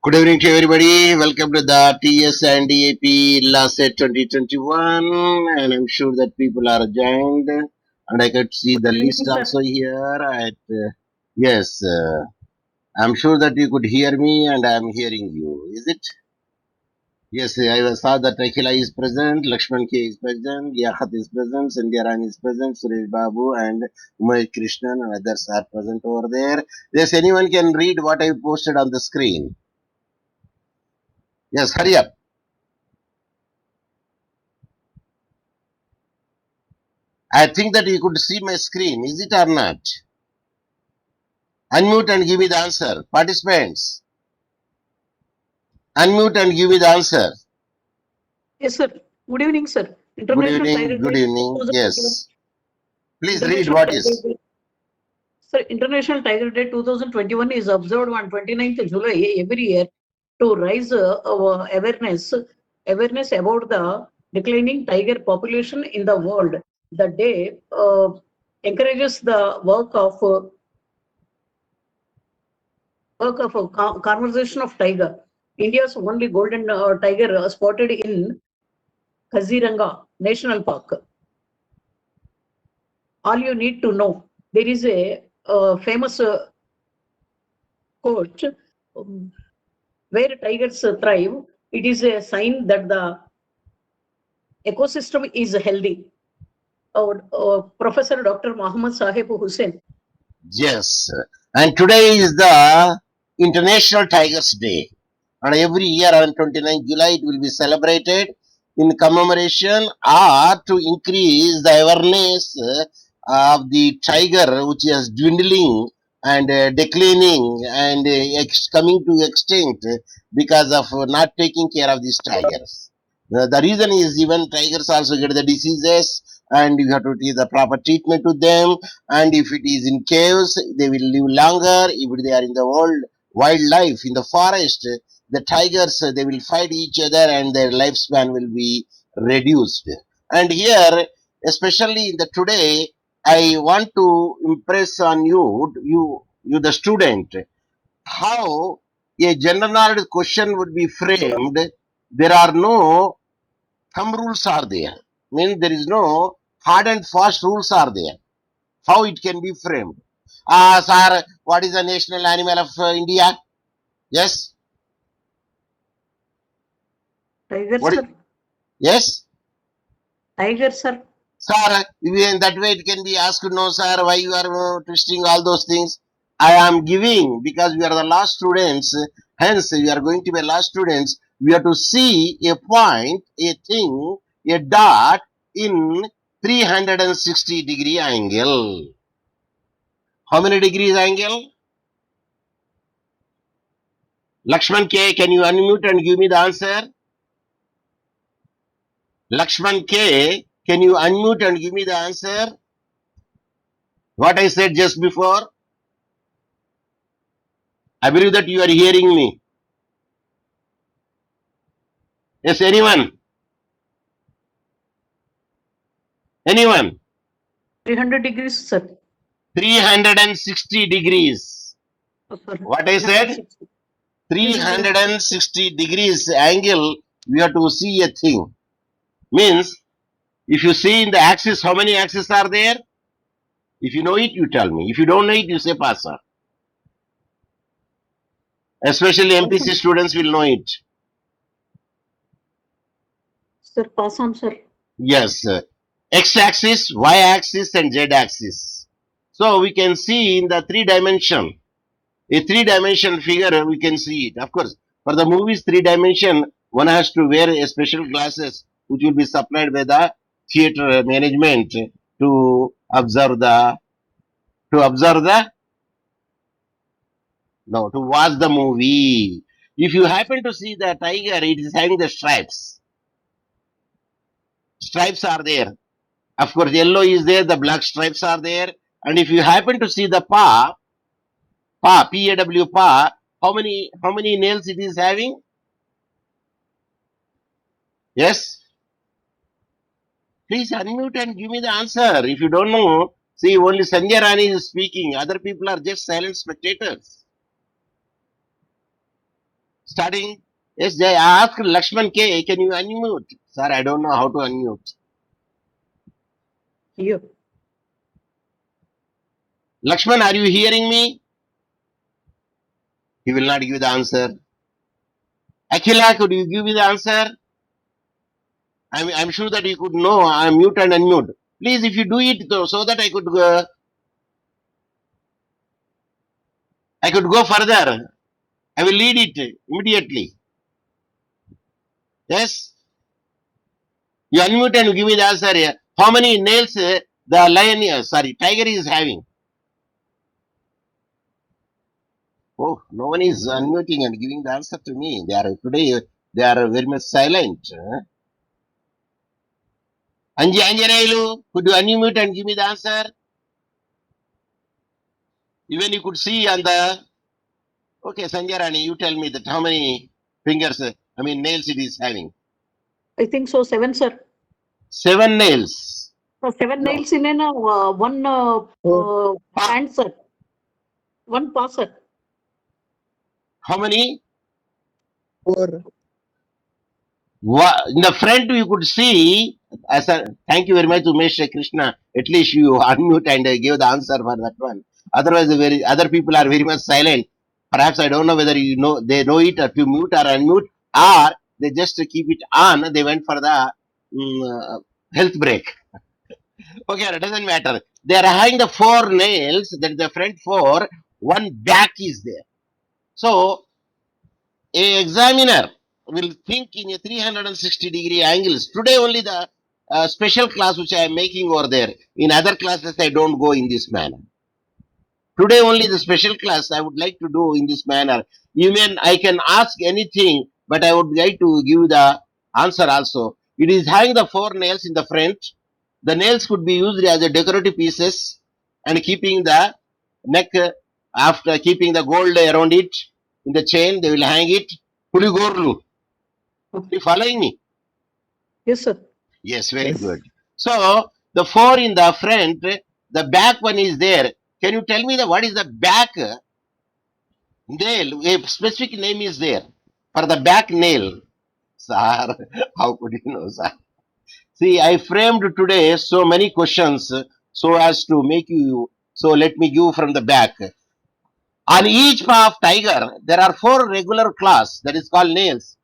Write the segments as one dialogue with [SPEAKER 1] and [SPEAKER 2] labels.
[SPEAKER 1] Good evening to everybody. Welcome to the TS and DAP last set 2021, and I'm sure that people are joined, and I could see the
[SPEAKER 2] Thank
[SPEAKER 1] list
[SPEAKER 2] you, sir.
[SPEAKER 1] also here. Yes, I'm sure that you could hear me, and I'm hearing you. Is it? Yes, I saw that Akhila is present, Lakshman K is present, Liaquat is present, Sandhya Rani is present, Suresh Babu and Umay Krishnan and others are present over there. Yes, anyone can read what I posted on the screen. Yes, hurry up. I think that you could see my screen. Is it or not? Unmute and give me the answer. Participants, unmute and give me the answer.
[SPEAKER 2] Yes, sir. Good evening, sir.
[SPEAKER 1] Good
[SPEAKER 2] International
[SPEAKER 1] evening.
[SPEAKER 2] Tiger
[SPEAKER 1] Good
[SPEAKER 2] Day
[SPEAKER 1] evening.
[SPEAKER 2] 2021.
[SPEAKER 1] Yes. Please read
[SPEAKER 2] International
[SPEAKER 1] what
[SPEAKER 2] Tiger
[SPEAKER 1] is.
[SPEAKER 2] Day. Sir, International Tiger Day 2021 is observed on 29th July every year to raise awareness about the declining tiger population in the world. The day encourages the work of conservation of tiger. India's only golden tiger spotted in Kaziranga National Park. All you need to know, there is a famous quote, um, where tigers thrive. It is a sign that the ecosystem is healthy. Professor Dr. Muhammad Sahib Hussain.
[SPEAKER 1] Yes. And today is the International Tigers Day. And every year on 29th July it will be celebrated in commemoration or to increase the awareness of the tiger which is dwindling and declining and coming to extinct because of not taking care of these tigers. The reason is even tigers also get the diseases and you have to give the proper treatment to them, and if it is in caves they will live longer. If they are in the world wildlife in the forest, the tigers they will fight each other and their lifespan will be reduced. And here, especially in the today, I want to impress on you the student, how a general knowledge question would be framed. There are no thumb rules are there, means there is no hard and fast rules are there. How it can be framed? Sir, what is the national animal of India? Yes.
[SPEAKER 2] Tiger,
[SPEAKER 1] What is,
[SPEAKER 2] sir.
[SPEAKER 1] yes.
[SPEAKER 2] Tiger, sir.
[SPEAKER 1] Sir, in that way it can be asked, no, sir, why you are twisting all those things? I am giving because we are the last students, hence we are going to be last students. We have to see a point, a thing, a dot in 360-degree angle. How many degrees angle? Lakshman K, can you unmute and give me the answer? Lakshman K, can you unmute and give me the answer? What I said just before? I believe that you are hearing me. Yes, anyone? Anyone?
[SPEAKER 2] 300 degrees, sir.
[SPEAKER 1] 360 degrees.
[SPEAKER 2] Oh, sir.
[SPEAKER 1] What I said?
[SPEAKER 2] 360.
[SPEAKER 1] 360 degrees angle, we have to see a thing. Means, if you see in the axis, how many axes are there? If you know it, you tell me. If you don't know it, you say pass on. Especially MPC students will know it.
[SPEAKER 2] Sir, pass on, sir.
[SPEAKER 1] Yes. X-axis, Y-axis and Z-axis. So we can see in the three-dimension, a three-dimension figure, we can see it. Of course, for the movies three-dimension, one has to wear a special glasses which will be supplied by the theater management to observe the, no, to watch the movie. If you happen to see the tiger, it is having the stripes. Stripes are there. Of course, yellow is there, the black stripes are there. And if you happen to see the P-A-W, how many nails it is having? Yes? Please unmute and give me the answer. If you don't know, see, only Sanjay Rani is speaking. Other people are just silent spectators. Starting. Yes, I asked Lakshman K, can you unmute? Sir, I don't know how to unmute.
[SPEAKER 2] Here.
[SPEAKER 1] Lakshman, are you hearing me? He will not give the answer. Akhila, could you give me the answer? I'm sure that you could know. I'm mute and unmute. Please, if you do it though, so that I could go further. I will lead it immediately. Yes, you unmute and give me the answer here. How many nails the lion, tiger is having? Oh, no one is unmuting and giving the answer to me. They are very much silent. Anjaneyulu, could you unmute and give me the answer? Even you could see on the. Okay, Sanjay Rani, you tell me that how many fingers, nails it is having.
[SPEAKER 2] I think so, 7, sir.
[SPEAKER 1] 7 nails.
[SPEAKER 2] So 7
[SPEAKER 1] No.
[SPEAKER 2] nails in one hand, sir. One paw, sir.
[SPEAKER 1] How many?
[SPEAKER 3] 4.
[SPEAKER 1] In the front, you could see. Thank you very much, Umesh Krishna. At least you unmute and give the answer for that one. Otherwise, other people are very much silent. Perhaps I don't know whether they know it or to mute or unmute, or they just keep it on. They went for the health break. Okay, it doesn't matter. They are having the 4 nails. That is the front 4. One back is there. So a examiner will think in a 360-degree angles. Today only the special class which I am making over there. In other classes I don't go in this manner. Today only the special class I would like to do in this manner. Even I can ask anything, but I would like to give the answer also. It is having the 4 nails in the front. The nails could be used as a decorative pieces and keeping the neck after keeping the gold around it in the chain. They will hang it. Puligorlu. Are you following me?
[SPEAKER 2] Yes, sir.
[SPEAKER 1] Yes, very
[SPEAKER 3] Yes.
[SPEAKER 1] good. So the 4 in the front, the back one is there. Can you tell me what is the back nail? A specific name is there for the back nail. Sir, how could you know, sir? See, I framed today so many questions so as to make you. So let me give from the back. On each paw of tiger, there are 4 regular claws that is called nails.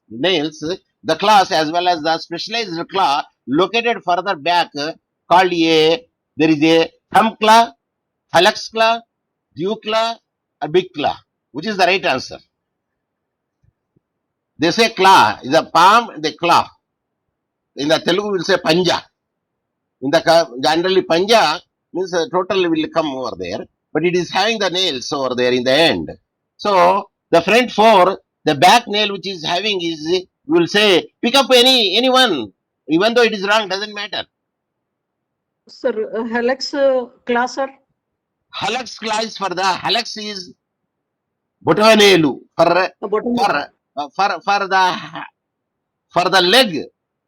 [SPEAKER 1] Nails. The claws as well as the specialized claw located further back called there is a thumb claw, hallux claw, dew claw, a big claw. Which is the right answer? They say claw is a palm, the claw. In the Telugu, we'll say panja. In the generally panja means total will come over there, but it is having the nails over there in the end. So the front 4, the back nail which is having is we will say pick up anyone, even though it is wrong, doesn't matter.
[SPEAKER 2] Sir, Helix class, sir.
[SPEAKER 1] Hallux claw is for the hallux is botanelu for for the leg,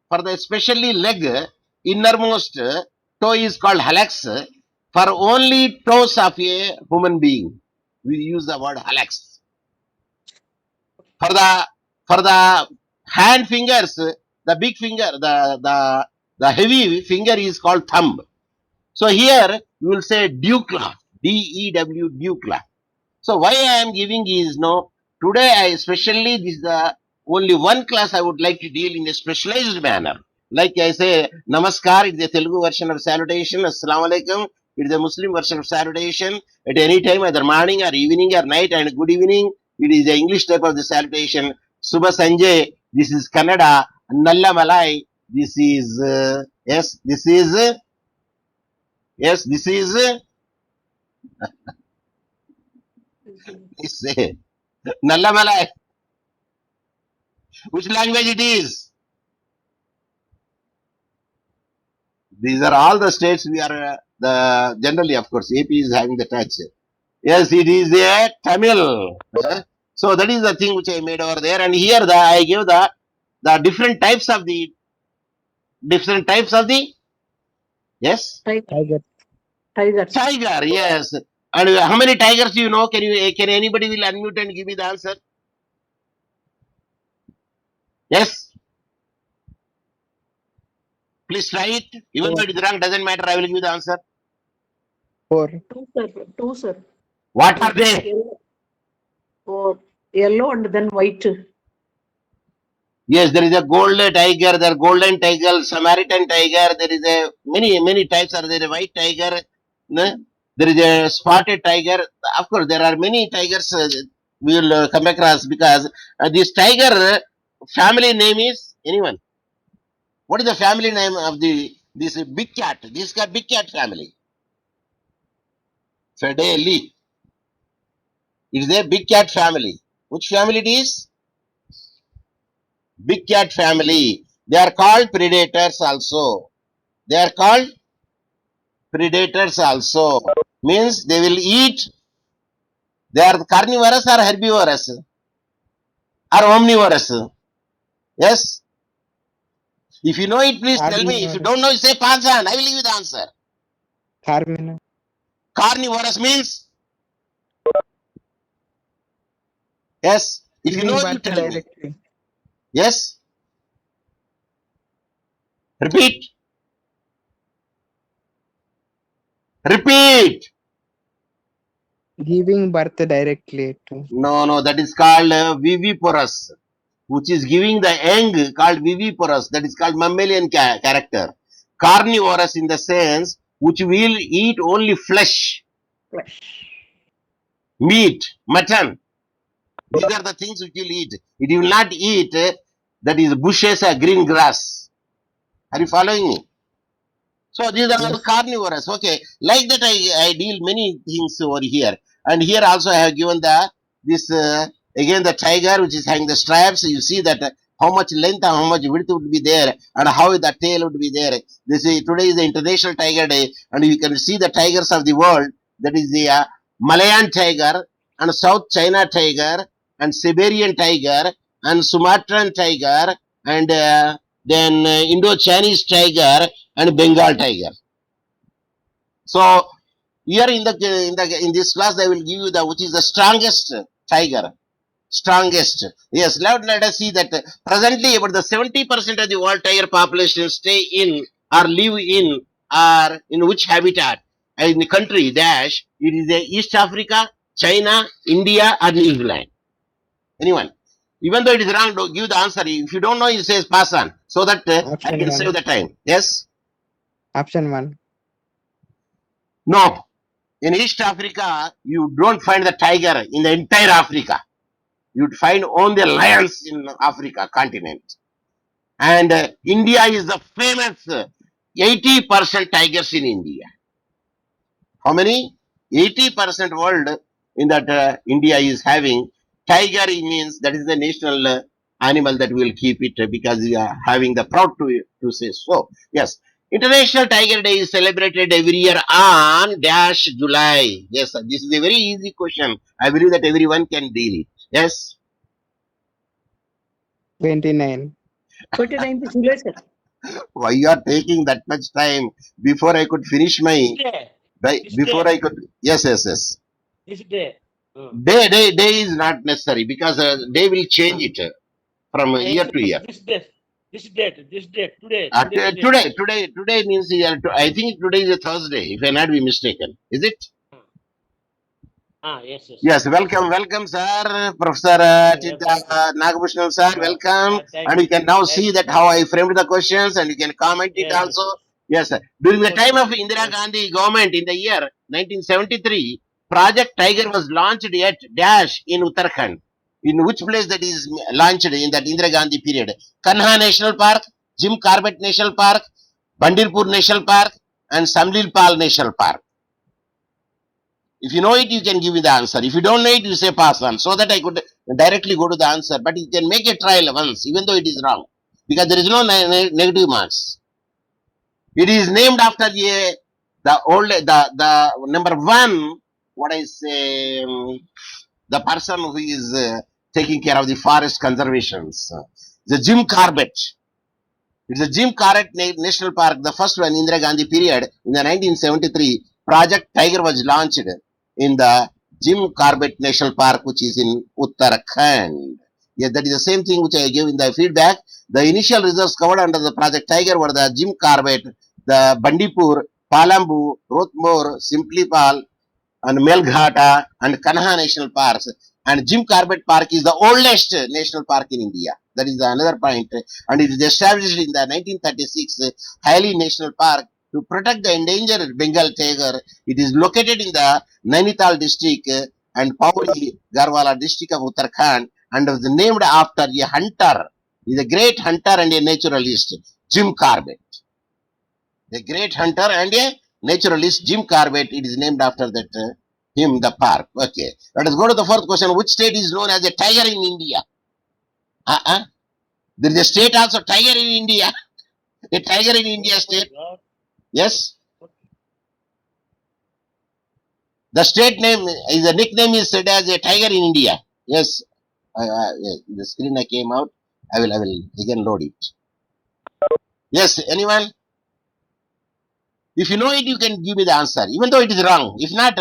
[SPEAKER 1] for the especially leg, innermost toe is called hallux. For only toes of a human being, we use the word hallux. For the hand fingers, the big finger, the heavy finger is called thumb. So here you will say dewclaw, DEW dewclaw. So why I am giving is today I especially this is the only one class I would like to deal in a specialized manner. Like I say, Namaskar, it is a Telugu version of salutation. Assalamu alaikum, it is a Muslim version of salutation. At any time, either morning or evening or night, and good evening, it is the English type of the salutation. Subha Sanjay, this is Kannada. Nalla Malai, this is, this is, Nalla Malai. Which language it is? These are all the states we are generally, of course, AP is having the touch. Yes, it is a Tamil. So that is the thing which I made over there, and here I give the different types of the yes
[SPEAKER 2] Tiger.
[SPEAKER 1] tiger. Yes, and how many tigers do you know? Can anybody will unmute and give me the answer? Yes. Please try it. Even though it is wrong, doesn't matter. I will give you the answer.
[SPEAKER 3] 4.
[SPEAKER 2] Two, sir. Two, sir.
[SPEAKER 1] What are they?
[SPEAKER 2] Yellow. Oh, yellow and then white.
[SPEAKER 1] Yes, there is a golden tiger, there are golden tiger, Samaritan tiger, there is a many types are there, a white tiger, no? There is a spotted tiger. Of course, there are many tigers we will come across because this tiger family name is anyone. What is the family name of this big cat? This cat big cat family. Fedeli. It is a big cat family. Which family it is? Big cat family. They are called predators also. They are called predators also. Means they will eat. They are carnivorous or herbivorous or omnivorous. Yes. If you know it, please tell me. If you
[SPEAKER 3] Carnivorous.
[SPEAKER 1] don't know, say pass on. I will give you the answer.
[SPEAKER 3] Carmina.
[SPEAKER 1] Carnivorous means yes. If you
[SPEAKER 3] Giving
[SPEAKER 1] know, you
[SPEAKER 3] birth
[SPEAKER 1] tell me.
[SPEAKER 3] directly.
[SPEAKER 1] Yes. Repeat. Repeat.
[SPEAKER 3] Giving birth directly to.
[SPEAKER 1] No. That is called viviparous, which is giving the young called viviparous. That is called mammalian character. Carnivorous in the sense which will eat only flesh,
[SPEAKER 2] Flesh.
[SPEAKER 1] meat, mutton. These are the things which will eat. It will not eat that is bushes or green grass. Are you following me? So these are all
[SPEAKER 3] Yes.
[SPEAKER 1] carnivorous. Okay, like that I deal many things over here, and here also I have given this again the tiger which is having the stripes. You see that how much length and how much width would be there, and how the tail would be there. This is today is the International Tiger Day, and you can see the tigers of the world. That is the Malayan tiger and South China tiger and Siberian tiger and Sumatran tiger and then Indo-Chinese tiger and Bengal tiger. So here in this class I will give you the which is the strongest tiger. Strongest. Yes, let us see that presently about the 70% of the world tiger population stay in or live in or in which habitat in the country dash it is the East Africa, China, India or New Zealand. Anyone? Even though it is wrong, give the answer. If you don't know, you say pass on so that I
[SPEAKER 3] Option
[SPEAKER 1] can
[SPEAKER 3] 1.
[SPEAKER 1] save the time. Yes?
[SPEAKER 3] Option 1.
[SPEAKER 1] No. In East Africa, you don't find the tiger in the entire Africa. You'd find only the lions in Africa continent. And India is the famous 80% tigers in India. How many? 80% world in that India is having. Tiger means that is the national animal that will keep it because we are having the proud to say so. Yes. International Tiger Day is celebrated every year on dash July. Yes, sir. This is a very easy question. I believe that everyone can deal it. Yes.
[SPEAKER 3] 29.
[SPEAKER 2] 29th July, sir.
[SPEAKER 1] Why you are taking that much time before I could finish my
[SPEAKER 4] day,
[SPEAKER 1] before
[SPEAKER 4] day,
[SPEAKER 1] I could yes.
[SPEAKER 4] this day.
[SPEAKER 1] Day is not necessary because day will change it from year to year.
[SPEAKER 4] This date, today, today date.
[SPEAKER 1] Today means I think today is a Thursday, if I not be mistaken. Is it?
[SPEAKER 4] Yes.
[SPEAKER 1] Yes, welcome, sir. Professor Nagabhushan, sir, welcome.
[SPEAKER 4] Thank
[SPEAKER 1] And you
[SPEAKER 4] you.
[SPEAKER 1] can now
[SPEAKER 4] Thank
[SPEAKER 1] see
[SPEAKER 4] you,
[SPEAKER 1] that
[SPEAKER 4] thank
[SPEAKER 1] how
[SPEAKER 4] you.
[SPEAKER 1] I framed the questions and you can comment it
[SPEAKER 4] Yes,
[SPEAKER 1] also. Yes, sir. During the time of Indira
[SPEAKER 4] Yes.
[SPEAKER 1] Gandhi government in the year 1973, Project Tiger was launched at Dash in Uttarakhand. In which place that is launched in that Indira Gandhi period? Kanha National Park, Jim Corbett National Park, Bandirpur National Park, and Samlil Pal National Park. If you know it, you can give me the answer. If you don't know it, you say pass on, so that I could directly go to the answer. But you can make a trial once, even though it is wrong, because there is no negative marks. It is named after the number one. What I say, the person who is taking care of the forest conservations, the Jim Corbett. It's a Jim Corbett National Park, the first one in Indira Gandhi period in the 1973. Project Tiger was launched in the Jim Corbett National Park, which is in Uttarakhand. Yes, that is the same thing which I gave in the feedback. The initial reserves covered under the Project Tiger were the Jim Corbett, the Bandipur, Palambu, Rothmore, Simplipal, and Melghata and Kanha National Parks. And Jim Corbett Park is the oldest national park in India. That is another point. And it is established in the 1936 Hailey National Park to protect the endangered Bengal tiger. It is located in the Nainital district and Pauri Garhwala district of Uttarakhand and was named after a hunter. He is a great hunter and a naturalist, Jim Corbett. A great hunter and a naturalist, Jim Corbett. It is named after that him, the park. Okay. Let us go to the fourth question. Which state is known as a tiger in India? There is a state also tiger in India. A tiger in India state. Yes. The state name is a nickname is said as a tiger in India. Yes. Yes. The screen I came out. I will again load it. Yes. Anyone? If you know it, you can give me the answer, even though it is wrong. If not,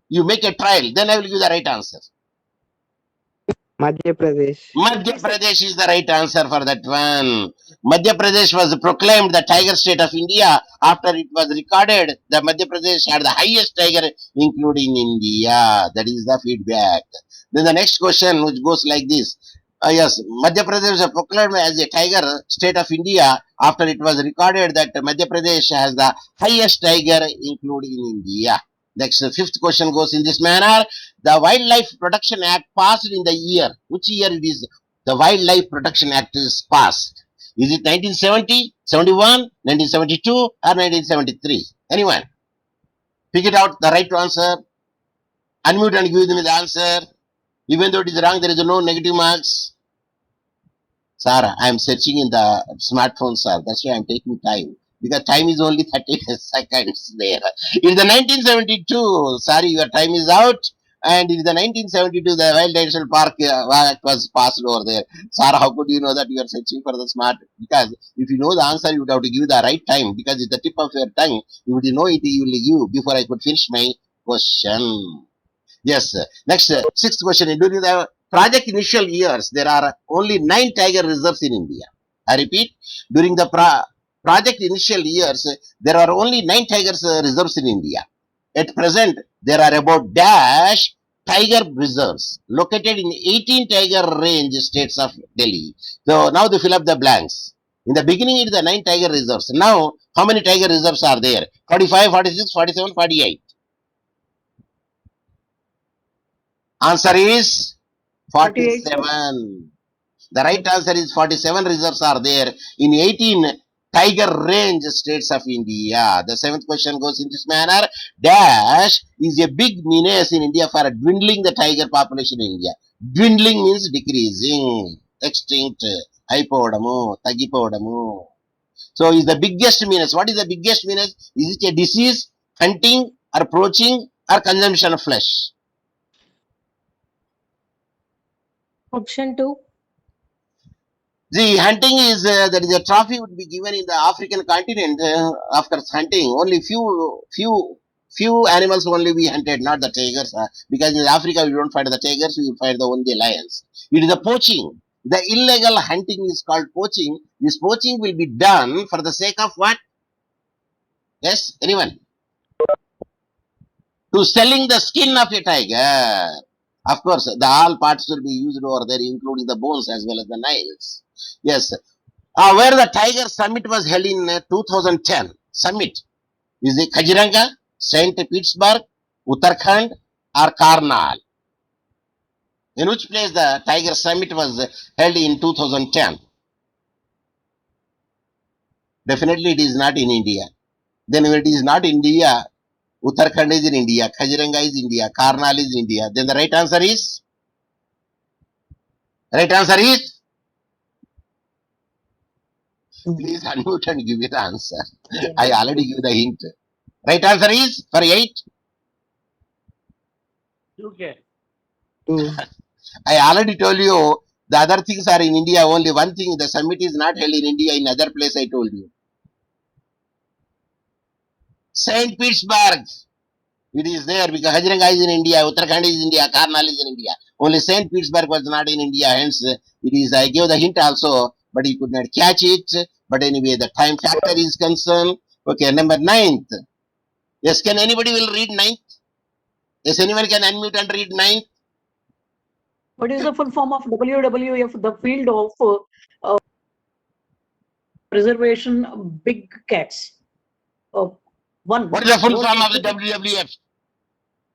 [SPEAKER 1] you make a trial, then I will give the right answer.
[SPEAKER 3] Madhya Pradesh.
[SPEAKER 1] Madhya Pradesh is the right answer for that one. Madhya Pradesh was proclaimed the tiger state of India after it was recorded that Madhya Pradesh had the highest tiger including India. That is the feedback. Then the next question which goes like this. Yes, Madhya Pradesh was proclaimed as a tiger state of India after it was recorded that Madhya Pradesh has the highest tiger including India. Next, fifth question goes in this manner. The Wildlife Protection Act passed in the year. Which year it is? The Wildlife Protection Act is passed. Is it 1970, 71, 1972 or 1973? Anyone? Pick it out, the right answer. Unmute and give them the answer. Even though it is wrong, there is no negative marks. Sir, I am searching in the smartphone, sir. That's why I am taking time. Because time is only 30 seconds there. In the 1972, sorry, your time is out. And in the 1972, the Wild National Park Act was passed over there. Sir, how could you know that you are searching for the smart? Because if you know the answer, you would have to give the right time. Because it's the tip of your tongue. You would know it, you will give before I could finish my question. Yes. Next, sixth question. During the project initial years, there are only 9 tiger reserves in India. I repeat, during the project initial years, there are only 9 tiger reserves in India. At present, there are about dash tiger reserves located in 18 tiger range states of Delhi. So now they fill up the blanks. In the beginning, it is the 9 tiger reserves. Now, how many tiger reserves are there? 45, 46, 47, 48. Answer is 47. The right answer is 47 reserves are there in 18 tiger range states of India. The seventh question goes in this manner. Dash is a big menace in India for dwindling the tiger population in India. Dwindling means decreasing, extinct, అయిపోవడము, తగ్గిపోవడము. So is the biggest menace. What is the biggest menace? Is it a disease, hunting or poaching or consumption of flesh?
[SPEAKER 5] Option 2.
[SPEAKER 1] The hunting is there is a trophy would be given in the African continent after hunting. Only few animals only we hunted, not the tigers. Because in Africa we don't find the tigers, we find the only lions. It is a poaching. The illegal hunting is called poaching. This poaching will be done for the sake of what? Yes, anyone? To selling the skin of a tiger. Of course, the all parts will be used over there, including the bones as well as the nails. Yes. Where the Tiger Summit was held in 2010. Summit. Is it Kaziranga, St. Petersburg, Uttarakhand or Karnal? In which place the Tiger Summit was held in 2010? Definitely it is not in India. Then when it is not India, Uttarakhand is in India, Kaziranga is India, Karnal is India. Then the right answer is? Right answer is? Please unmute and give me the answer. I already give the hint. Right answer is for 8.
[SPEAKER 4] UK.
[SPEAKER 3] 2.
[SPEAKER 1] I already told you the other things are in India. Only one thing, the summit is not held in India. In other place, I told you. St. Petersburg. It is there because Kaziranga is in India, Uttarakhand is in India, Karnal is in India. Only St. Petersburg was not in India. Hence, it is. I gave the hint also, but he could not catch it. But anyway, the time factor is concerned. Okay, number 9th. Yes, can anybody will read 9th? Yes, anyone can unmute and read 9th.
[SPEAKER 2] What is the full form of WWF? The field of preservation of big cats. One.
[SPEAKER 1] What is the full form of the WWF?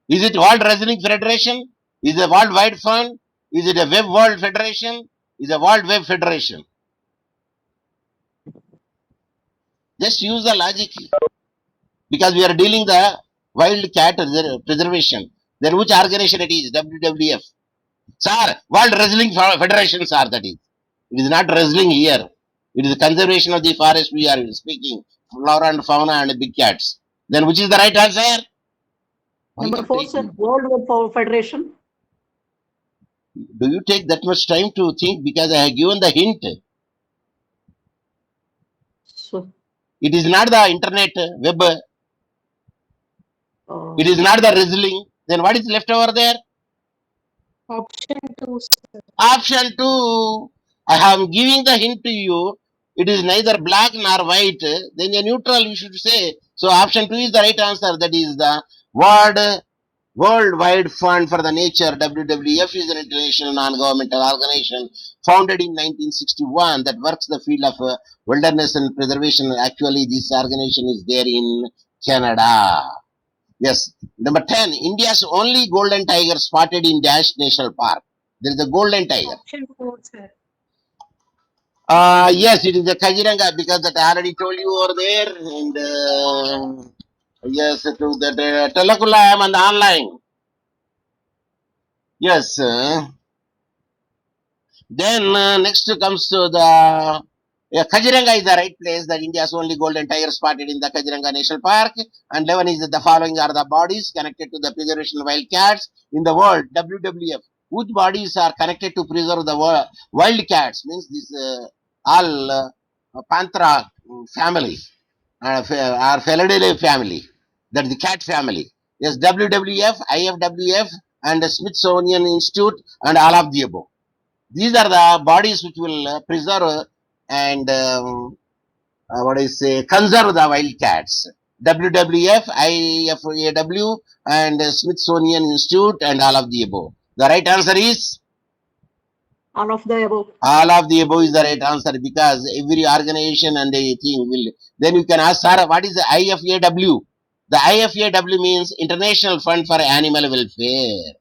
[SPEAKER 1] Is it World Wrestling Federation? Is it a World Wide Fund? Is it a Web World Federation? Is it a World Web Federation? Just use the logic because we are dealing the wild cat preservation. Then which organization it is? WWF. Sir, World Wrestling Federation, sir, that is. It is not wrestling here. It is the conservation of the forest we are speaking. Flora and fauna and big cats. Then which is the right answer?
[SPEAKER 2] Number 4, sir, World Web Federation.
[SPEAKER 1] Do you take that much time to think because I have given the hint?
[SPEAKER 2] So,
[SPEAKER 1] It is not the internet web. It is not the wrestling. Then what is left over there?
[SPEAKER 5] Option 2, sir.
[SPEAKER 1] Option 2. I am giving the hint to you. It is neither black nor white. Then a neutral you should say. So option 2 is the right answer. That is the Worldwide Fund for the Nature. WWF is an international non-governmental organization founded in 1961 that works the field of wilderness and preservation. Actually, this organization is there in Canada. Yes. Number 10. India's only golden tiger spotted in Dash National Park. There is a golden tiger.
[SPEAKER 5] Option 4, sir.
[SPEAKER 1] Yes, it is the Kaziranga because that I already told you over there. And yes, to that Telakula, I am on the online. Yes. Then next comes to the Kaziranga is the right place. That India's only golden tiger spotted in the Kaziranga National Park. And 11 is that the following are the bodies connected to the preservation of wild cats in the world. WWF. Which bodies are connected to preserve the wild cats? Means this all Panthera family or Felidae family. That is the cat family. Yes, WWF, IFWF, and the Smithsonian Institute, and all of the above. These are the bodies which will preserve and conserve the wild cats. WWF, IFAW, and Smithsonian Institute, and all of the above. The right answer is
[SPEAKER 2] all of the above.
[SPEAKER 1] all of the above is the right answer because every organization and a thing will. Then you can ask, sir, what is the IFAW? The IFAW means International Fund for Animal Welfare.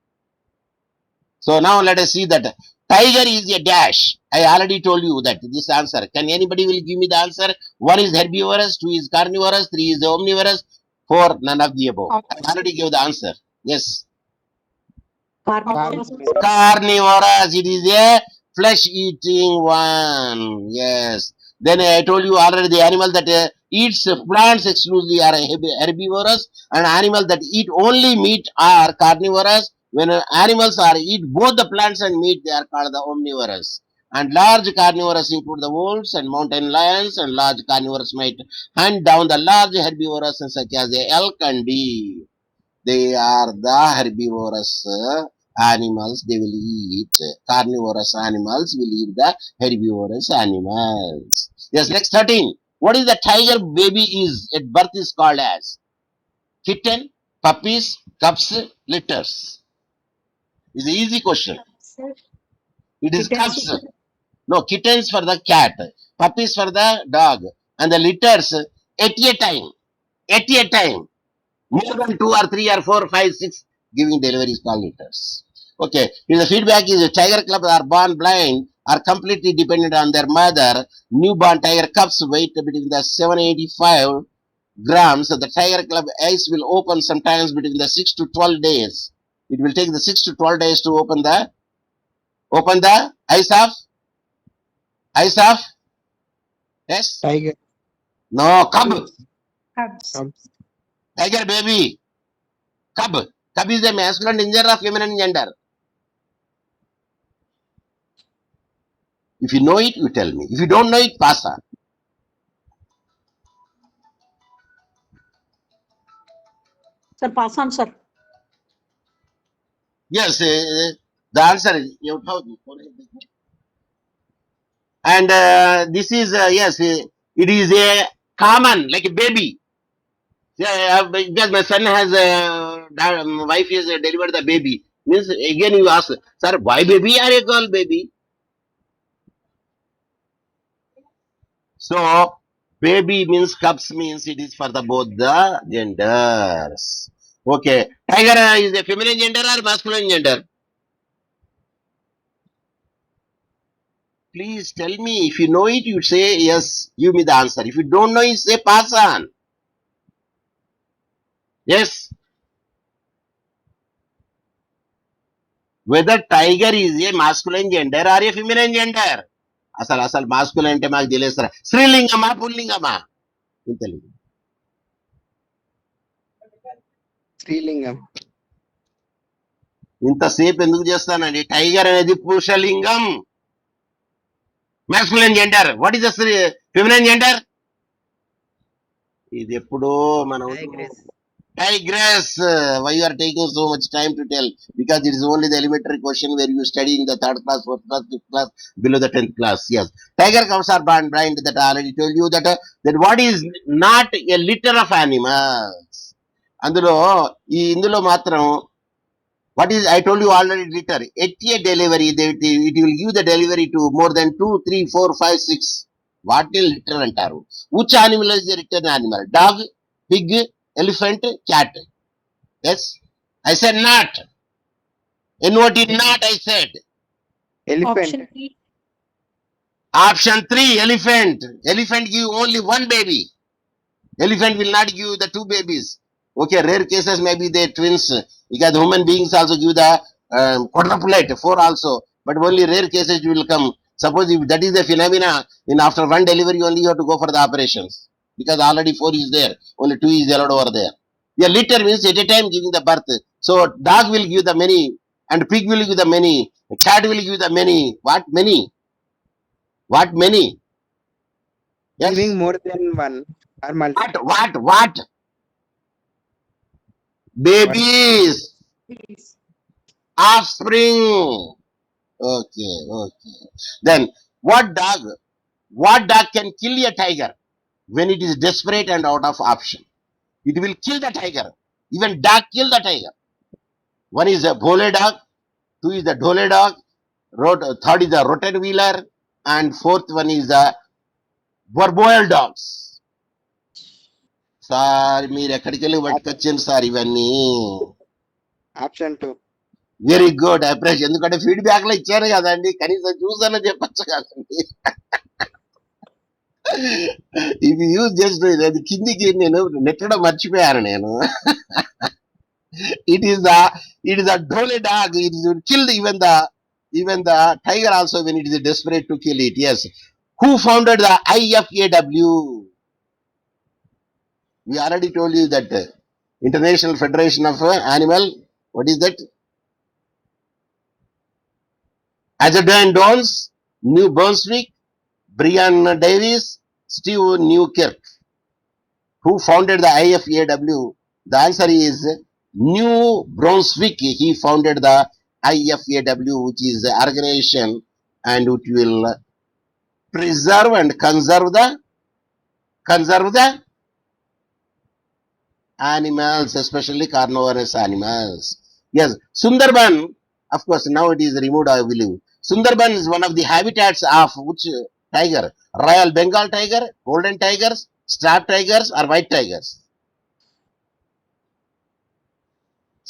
[SPEAKER 1] So now let us see that tiger is a dash. I already told you that this answer. Can anybody will give me the answer? 1 is herbivorous, 2 is carnivorous, 3 is omnivorous, 4 none of the above. I already gave the answer. Yes.
[SPEAKER 2] Carnivorous.
[SPEAKER 1] Carnivorous. It is a flesh-eating one. Yes. Then I told you already the animal that eats plants exclusively are herbivorous, and animals that eat only meat are carnivorous. When animals are eat both the plants and meat, they are called the omnivorous. And large carnivores include the wolves and mountain lions, and large carnivores might hunt down the large herbivores such as the elk and deer. They are the herbivorous animals. They will eat carnivorous animals. Will eat the herbivorous animals. Yes, next 13. What is the tiger baby is at birth is called as? Kitten, puppies, cubs, litters. It's an easy question.
[SPEAKER 5] Sir,
[SPEAKER 1] It is
[SPEAKER 2] Kittens.
[SPEAKER 1] cubs. No, kittens for the cat, puppies for the dog, and the litters at a time. At a time. More than 2 or 3 or 4, 5, 6 giving delivery is called litters. Okay. If the feedback is tiger cubs are born blind are completely dependent on their mother. Newborn tiger cubs weight between the 785 grams. So the tiger cub eyes will open sometimes between the 6 to 12 days. It will take the 6 to 12 days to open the eyes of yes.
[SPEAKER 3] Tiger.
[SPEAKER 1] No, cub.
[SPEAKER 5] cubs.
[SPEAKER 3] Cubs.
[SPEAKER 1] Tiger baby. Cub. Cub is a masculine gender or feminine gender? If you know it, you tell me. If you don't know it, pass on.
[SPEAKER 2] Sir, pass on, sir.
[SPEAKER 1] Yes, the answer is and this is yes, it is a common like a baby. Yeah, because my son has wife is delivered the baby. Means again you ask, sir, boy baby or a girl baby? So baby means cubs means it is for the both the genders. Okay, tiger is a feminine gender or masculine gender? Please tell me. If you know it, you say yes. Give me the answer. If you don't know, you say pass on. Yes. Whether tiger is a masculine gender or a feminine gender. అసలు మాస్కుల్ అంటే మాకు తెలియదు స్త్రీలింగమా పుల్లింగమా ఇంత తెలియదు.
[SPEAKER 3] Srilingam.
[SPEAKER 1] ఇంతసేపు ఎందుకు చేస్తానండి tiger అనేది పురుషలింగం masculine gender what is the feminine gender ఇది ఎప్పుడో మనం
[SPEAKER 3] Tigress.
[SPEAKER 1] tigress why you are taking so much time to tell because it is only the elementary question where you study in the third class fourth class fifth class below the 10th class. Yes, tiger cubs are blind that I already told you that that what is not a litter of animals అందులో ఇందులో మాత్రం what is I told you already litter at a delivery it will give the delivery to more than 2 3 4 5 6 what will litter అంటారు. which animal is the return animal? Dog, pig, elephant, cat? Yes, I said not. Not I said.
[SPEAKER 3] Elephant.
[SPEAKER 2] Option three.
[SPEAKER 1] Option 3, elephant. Elephant give only one baby. Elephant will not give the two babies. Okay, rare cases maybe they twins because human beings also give the quadruplet 4 also, but only rare cases will come. Suppose if that is the phenomena, then after one delivery only you have to go for the operations because already 4 is there, only 2 is allowed over there. Yeah, litter means at a time giving the birth. So dog will give the many, and pig will give the many, cat will give the many. What many? What many? Yes.
[SPEAKER 3] Giving more than one or multiple.
[SPEAKER 1] What? Babies,
[SPEAKER 5] Please.
[SPEAKER 1] offspring. Okay. Then what dog can kill a tiger when it is desperate and out of option? It will kill the tiger. Even dog kill the tiger. One is a bole dog, 2 is the dole dog, third is the Rottweiler, and fourth one is the Boerboel dogs. Sir మీరు ఎక్కడికి వెళ్ళి పట్టుకొచ్చాను sir ఇవన్నీ.
[SPEAKER 3] Option 2.
[SPEAKER 1] Very good అప్రెష్ ఎందుకంటే feedback లో ఇచ్చారు కదండి కనీసం చూసానని చెప్పచ్చు కదండి. ఇది యూజ్ చేస్తూ అది కిందికి నేను నెట్టడం మర్చిపోయాను నేను. it is a dole dog. It is killed even the tiger also when it is desperate to kill it. Yes, who founded the IFAW? We already told you that International Federation of Animal. What is that? Azadine Dons, New Brunswick, Brian Davis, Steve Newkirk. Who founded the IFAW? The answer is New Brunswick. He founded the IFAW, which is the organization and which will preserve and conserve the animals, especially carnivorous animals. Yes, Sundarban, of course, now it is removed, I believe. Sundarban is one of the habitats of which tiger? Royal Bengal tiger, golden tigers, striped tigers, or white tigers?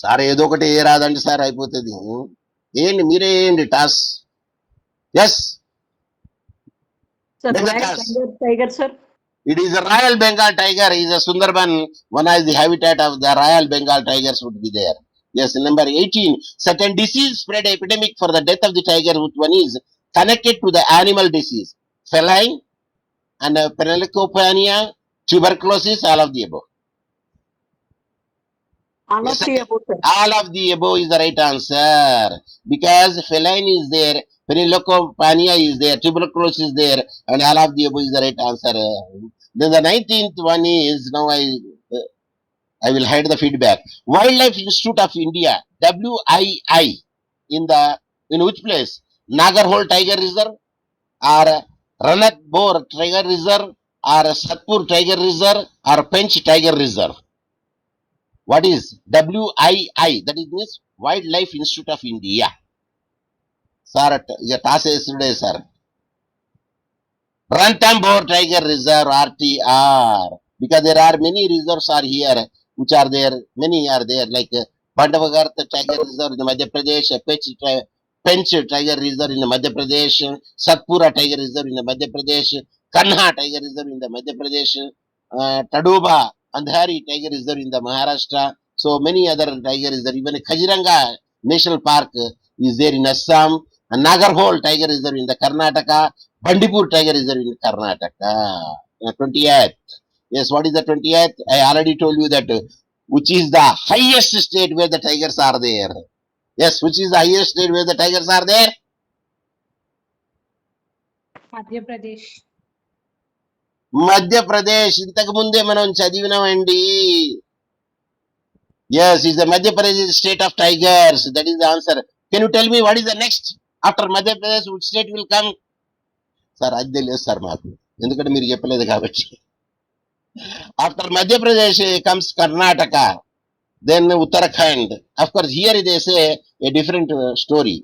[SPEAKER 1] Sir ఏదో ఒకటి ఏ రాదండి sir అయిపోతుంది. ఏంటి మీరే ఏంటి toss? Yes,
[SPEAKER 2] Sir,
[SPEAKER 1] Bengal
[SPEAKER 2] Royal
[SPEAKER 1] Tiger.
[SPEAKER 2] Bengal tiger, sir.
[SPEAKER 1] it is a Royal Bengal tiger. Is a Sundarban. One is the habitat of the Royal Bengal tigers would be there. Yes, number 18. Certain disease spread epidemic for the death of the tiger. Which one is connected to the animal disease? Feline and Penelcopania, tuberculosis, all of the above.
[SPEAKER 2] All
[SPEAKER 1] Yes,
[SPEAKER 2] of the above, sir.
[SPEAKER 1] All of the above is the right answer because feline is there, Penelcopania is there, tuberculosis is there, and all of the above is the right answer. Then the 19th one is now I will hide the feedback. Wildlife Institute of India, WII, in which place? Nagarhole Tiger Reserve, or Ranthambore Tiger Reserve, or Satpur Tiger Reserve, or Pench Tiger Reserve. What is WII? That is means Wildlife Institute of India. Sir, the task is today, sir. Ranthambore Tiger Reserve, RTR. Because there are many reserves are here, which are there, many are there, like Bandavagarth Tiger Reserve in Madhya Pradesh, Pench Tiger Reserve in Madhya Pradesh, Satpura Tiger Reserve in Madhya Pradesh, Kanha Tiger Reserve in the Madhya Pradesh, Tadoba, Andhari Tiger Reserve in the Maharashtra. So many other tiger reserve, even Kaziranga National Park is there in Assam, and Nagarhole Tiger Reserve in the Karnataka, Bandipur Tiger Reserve in Karnataka. 20th. Yes, what is the 20th? I already told you that which is the highest state where the tigers are there. Yes, which is the highest state where the tigers are there?
[SPEAKER 5] Madhya Pradesh.
[SPEAKER 1] మధ్య ప్రదేశ్. ఇంతకు ముందే మనం చదివినామండి. Yes, is the Madhya Pradesh state of tigers. That is the answer. Can you tell me what is the next after Madhya Pradesh? Which state will come? Sir అది తెలియదు sir మాకు, ఎందుకంటే మీరు చెప్పలేదు కాబట్టి. After Madhya Pradesh comes Karnataka, then Uttarakhand. Of course, here they say a different story.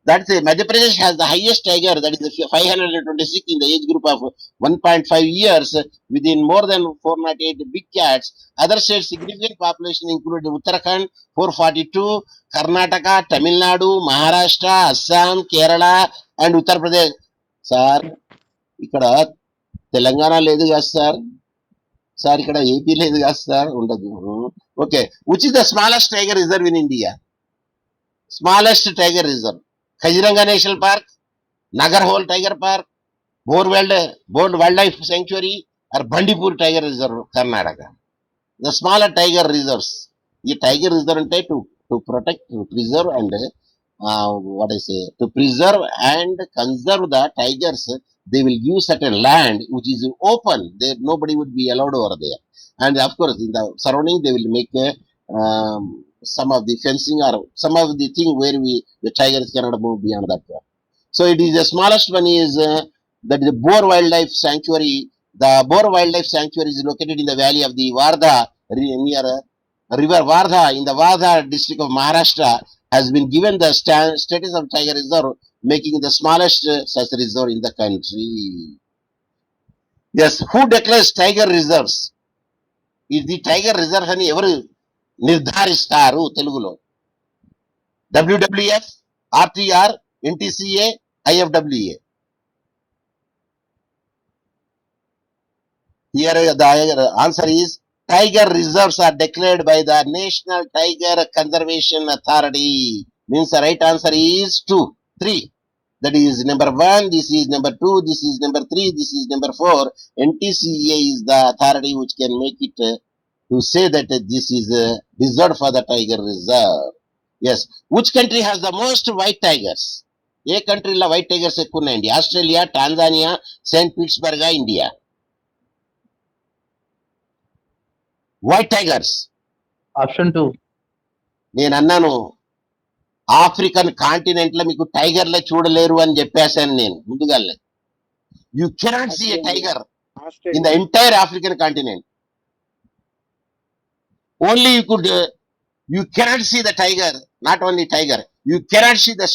[SPEAKER 1] That's a Madhya Pradesh has the highest tiger, that is 526 in the age group of 1.5 years, within more than 408 big cats. Other states significant population included Uttarakhand 442, Karnataka, Tamil Nadu, Maharashtra, Assam, Kerala, and Uttar Pradesh. Sir, ఇక్కడ తెలంగాణ లేదు కదా sir. Sir ఇక్కడ AP లేదు కదా sir, ఉండదు. Okay, which is the smallest tiger reserve in India? Smallest tiger reserve, Kaziranga national park, Nagarhole tiger park, Bor wildlife sanctuary, or Bandipur tiger reserve, Karnataka. The smaller tiger reserves. ఈ tiger reserve అంటే to protect, to preserve and what I say, to preserve and conserve the tigers. They will give certain land which is open, there nobody would be allowed over there, and of course in the surrounding they will make some of the fencing or some of the thing where the tigers cannot move beyond that one. So it is the smallest one is that is the Boer Wildlife Sanctuary. The Boer Wildlife Sanctuary is located in the valley of the Wardha, near river Wardha in the Wardha district of Maharashtra, has been given the status of tiger reserve, making the smallest such reserve in the country. Yes, who declares tiger reserves? Is the tiger reserve అని ఎవరు నిర్ధారిస్తారు తెలుగులో? WWF, RTR, NTCA, IFWA. Here the answer is tiger reserves are declared by the National Tiger Conservation Authority. Means the right answer is 2, 3. That is number 1, this is number 2, this is number 3, this is number 4. NTCA is the authority which can make it to say that this is reserved for the tiger reserve. Yes. Which country has the most white tigers? ఏ కంట్రీలో white tigers ఎక్కువ ఉన్నాయండి? Australia, Tanzania, Saint Petersburg, India. White tigers.
[SPEAKER 6] Option 2.
[SPEAKER 1] నేను అన్నాను African continent లో మీకు టైగర్లే చూడలేరు అని చెప్పేశాను నేను ముందుగానే. You cannot see a tiger in the entire African continent. Only you cannot see the tiger, not only tiger, you cannot see the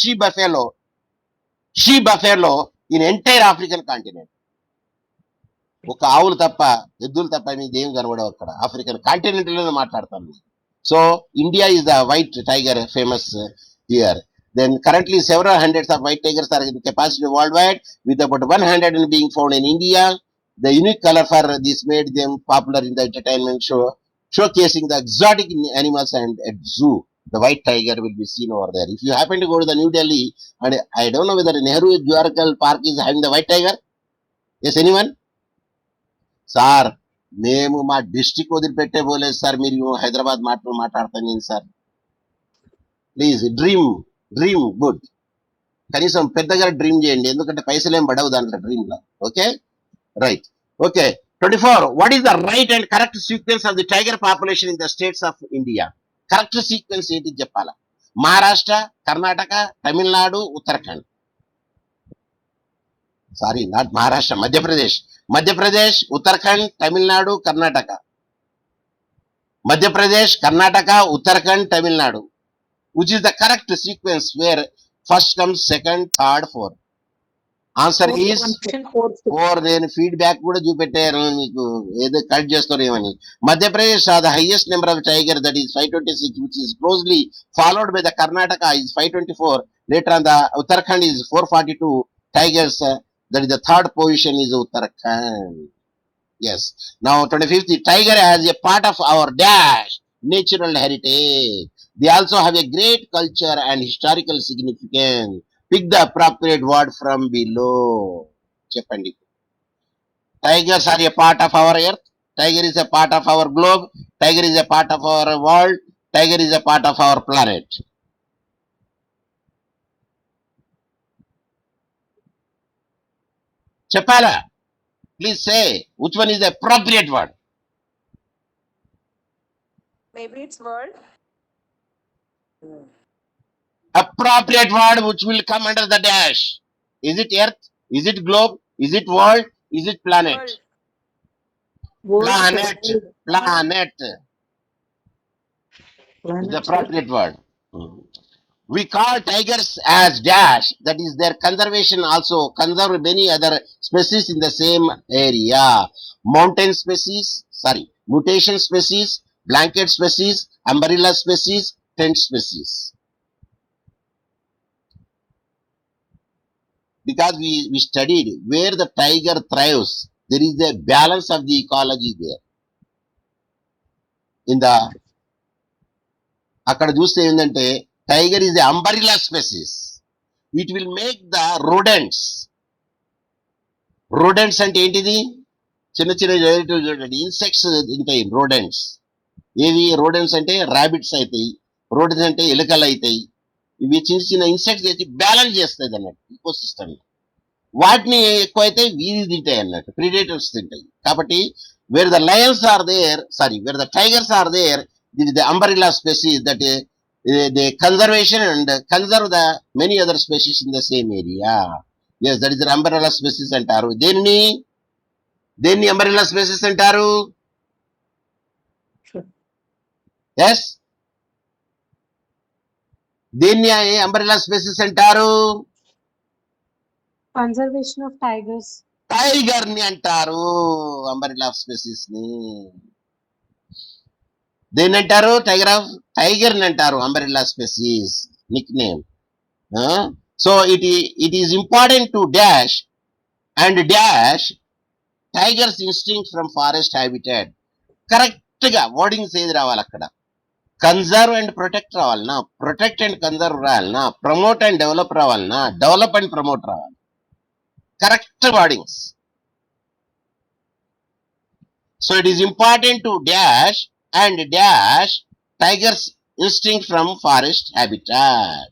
[SPEAKER 1] she buffalo in entire African continent. ఒక ఆవులు తప్ప, ఎద్దులు తప్ప మీకు ఏం కనబడవు అక్కడ ఆఫ్రికన్ కాంటినెంట్ లోనే మాట్లాడతాను. So India is the white tiger famous here. Then currently several hundreds of white tigers are in capacity worldwide, with about 100 being found in India. The unique color for this made them popular in the entertainment show, showcasing the exotic animals, and at zoo the white tiger will be seen over there. If you happen to go to the New Delhi, and I don't know whether Nehru Zoological Park is having the white tiger. Yes, anyone? Sir మేము మా district వదిలిపెట్టే పోలేదు sir, మీరు హైదరాబాద్ మాట్లాడతాను sir. Please dream good, కనీసం పెద్దగా dream చేయండి, ఎందుకంటే పైసలు ఏం పడవు దాంట్లో డ్రీమ్ లో. Okay, right. Okay, 24. What is the right and correct sequence of the tiger population in the states of India? Correct sequence ఏంటి చెప్పాలా? Maharashtra, Karnataka, Tamil Nadu, Uttarakhand. Sorry, not Maharashtra, Madhya Pradesh. Madhya Pradesh, Uttarakhand, Tamil Nadu, Karnataka. Madhya Pradesh, Karnataka, Uttarakhand, Tamil Nadu. Which is the correct sequence where first comes second, third, fourth? Answer is
[SPEAKER 2] Option 4, 6.
[SPEAKER 1] 4. నేను feedback కూడా చూపెట్టాను మీకు, ఏదో cut చేస్తారేమని. Madhya Pradesh are the highest number of tiger, that is 526, which is closely followed by the Karnataka is 524. Later on the Uttarakhand is 442 tigers. That is the third position is Uttarakhand. Yes. Now 25th, the tiger as a part of our dash natural heritage. They also have a great culture and historical significance. Pick the appropriate word from below. Cheppandi. Tigers are a part of our earth. Tiger is a part of our globe. Tiger is a part of our world. Tiger is a part of our planet. Cheppala. Please say which one is the appropriate word.
[SPEAKER 6] Maybe it's world.
[SPEAKER 1] Appropriate word which will come under the dash. Is it earth? Is it globe? Is it world? Is it planet?
[SPEAKER 6] World.
[SPEAKER 2] World,
[SPEAKER 1] Planet.
[SPEAKER 2] sir.
[SPEAKER 1] Planet is
[SPEAKER 2] Planet,
[SPEAKER 1] the
[SPEAKER 2] sir.
[SPEAKER 1] appropriate word. We call tigers as dash, that is their conservation also conserve many other species in the same area. Mountain species, mutation species, blanket species, umbrella species, tent species. Because we studied where the tiger thrives, there is a balance of the ecology there. In the అక్కడ చూస్తే ఏంటంటే tiger is umbrella species. It will make the rodents. Rodents అంటే ఏంటిది? చిన్న చిన్న చూడండి, insects తింటాయి rodents. ఏవి రోడెంట్స్ అంటే? ర్యాబిట్స్ అవుతాయి, రోడెంట్స్ అంటే ఎలుకలు అవుతాయి. ఇవి చిన్న చిన్న ఇన్సెక్ట్స్ తెచ్చి బ్యాలెన్స్ చేస్తాయి అన్నట్టు ఈకో సిస్టమ్. వాటిని ఎక్కువైతే వీధి తింటాయి అన్నట్టు, ప్రిడేటర్స్ తింటాయి. కాబట్టి where the lions are there, where the tigers are there, this is the umbrella species that the conservation and conserve the many other species in the same area. Yes, that is the umbrella species అంటారు. దేన్ని umbrella species అంటారు?
[SPEAKER 2] Sure.
[SPEAKER 1] Yes, దేన్ని umbrella species అంటారు?
[SPEAKER 5] Conservation of tigers.
[SPEAKER 1] Tiger ని అంటారు umbrella species ని. దేన్ని అంటారు? టైగర్ ని అంటారు umbrella species nick name. So it is important to dash and dash tigers instinct from forest habitat. Correct గా వర్డింగ్స్ ఏది రావాలి అక్కడ? కన్జర్వ్ అండ్ ప్రొటెక్ట్ రావాలనా? ప్రొటెక్ట్ అండ్ కన్జర్వ్ రావాలనా? ప్రమోట్ అండ్ డెవలప్ రావాలనా? డెవలప్ అండ్ ప్రమోట్ రావాలి. Correct wordings. So it is important to dash and dash tigers instinct from forest habitat.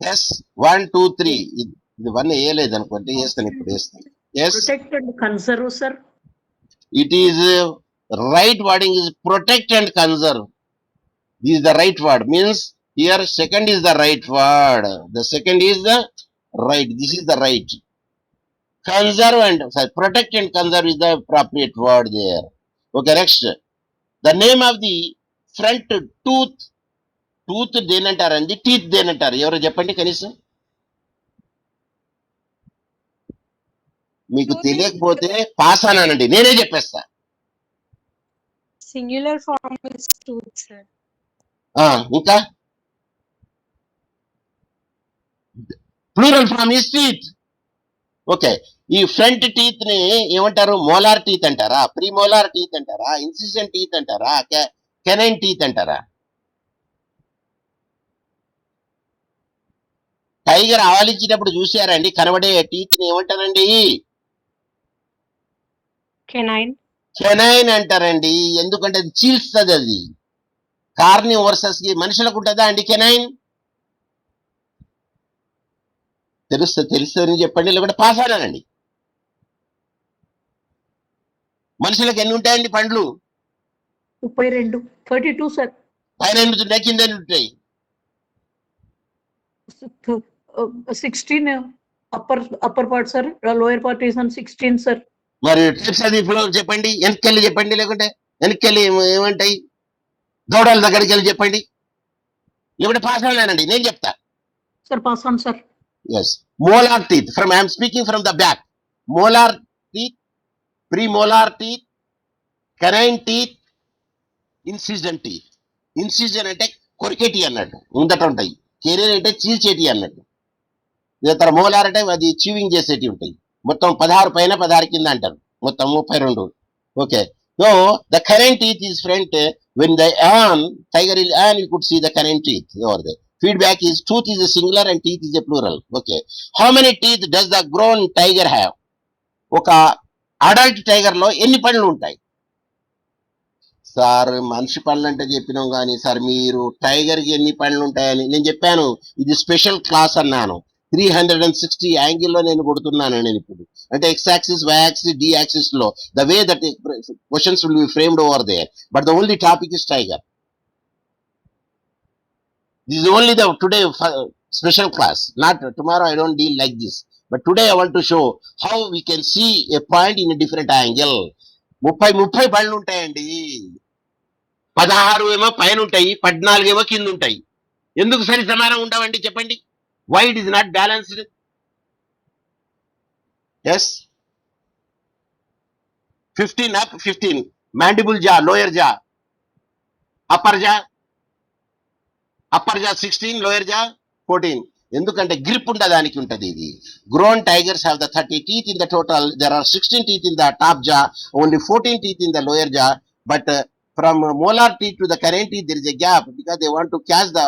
[SPEAKER 1] Yes, 1 2 3. ఇది 1 వేయలేదు అనుకోండి, వేస్తాను ఇప్పుడు వేస్తాను. Yes,
[SPEAKER 2] Protect and conserve, sir.
[SPEAKER 1] it is right wording is protect and conserve. This is the right word, means here second is the right word. The second is the right. This is the right. Conserve and protect and conserve is the appropriate word there. Okay, next. The name of the front tooth. Tooth దేనంటారండి? Teeth దేనంటారు? ఎవరో చెప్పండి కనీసం. మీకు
[SPEAKER 6] Tooth
[SPEAKER 1] తెలియకపోతే pass అనానండి, నేనే చెప్పేస్తా.
[SPEAKER 5] Singular form is tooth, sir.
[SPEAKER 1] ఇంకా plural form is teeth. Okay, ఈ ఫ్రంట్ టీత్ ని ఏమంటారు? మోలార్ టీత్ అంటారా? ప్రీ మోలార్ టీత్ అంటారా? ఇన్సిజన్ టీత్ అంటారా? కెనైన్ టీత్ అంటారా? టైగర్ ఆవలించేటప్పుడు చూసారండి కనబడే టీత్ ని ఏమంటారండి?
[SPEAKER 5] Canine.
[SPEAKER 1] కెనైన్ అంటారండి. ఎందుకంటే అది చీల్స్తుంది. అది కార్నివోరస్ కి మనుషులకు ఉంటుందా అండి కెనైన్? తెలుస్తుంది అని చెప్పండి, లేకుంటే పాస్ అనానండి. మనుషులకు ఎన్ని ఉంటాయండి పండ్లు?
[SPEAKER 2] 32, 32 sir.
[SPEAKER 1] పైన ఎన్ని ఉంటాయి, కింద ఎన్ని ఉంటాయి?
[SPEAKER 2] 16 upper part sir, lower part is on 16 sir.
[SPEAKER 1] మరి టైప్స్ అది ఇప్పుడు చెప్పండి, వెనక్కి చెప్పండి, లేకుంటే వెనక్కి ఏమంటాయి దౌడల దగ్గరికి వెళ్ళి చెప్పండి, లేకుంటే పాస్ అవ్వలేనండి నేను చెప్తా.
[SPEAKER 2] Sir, pass on sir.
[SPEAKER 1] Yes, molar teeth. I am speaking from the back. Molar teeth, premolar teeth, canine teeth, incision teeth. Incision అంటే కొరికేటి అన్నట్టు ముందట ఉంటాయి, కెరీర్ అంటే చీల్చేటి అన్నట్టు. ఇతర మోలార్ అంటే అది చీవింగ్ చేసేటి ఉంటాయి. మొత్తం 16 పైన 16 కింద అంటారు, మొత్తం 32. Okay, so the canine teeth is front. When the tiger is you could see the canine teeth over there. Feedback is tooth is a singular and teeth is a plural. Okay, how many teeth does the grown tiger have? ఒక adult tiger లో ఎన్ని పళ్ళు ఉంటాయి? Sir మనిషి పళ్ళు అంటే చెప్పినాం కానీ సార్ మీరు టైగర్ కి ఎన్ని పళ్ళు ఉంటాయని నేను చెప్పాను. ఇది స్పెషల్ క్లాస్ అన్నాను. 360 యాంగిల్లో నేను కొడుతున్నాను నేను ఇప్పుడు. అంటే x axis, y axis, d axis లో the way that questions will be framed over there, but the only topic is tiger. This is only the today special class. Not tomorrow. I don't deal like this. But today I want to show how we can see a point in a different angle. 30 పళ్ళు ఉంటాయండి. 16 ఏమో పైన ఉంటాయి, 14 ఏమో కింద ఉంటాయి. ఎందుకు సరి సమానం ఉండవండి చెప్పండి? Why it is not balanced? Yes. 15 up, 15. Mandible jaw, lower jaw, upper jaw. Upper జా 16, లోయర్ జా 14. ఎందుకంటే గ్రిప్ ఉండడానికి ఉంటది. ఇది grown tigers have the 30 teeth in the total. There are 16 teeth in the top jaw, only 14 teeth in the lower jaw. But from molar teeth to the canine teeth there is a gap because they want to catch the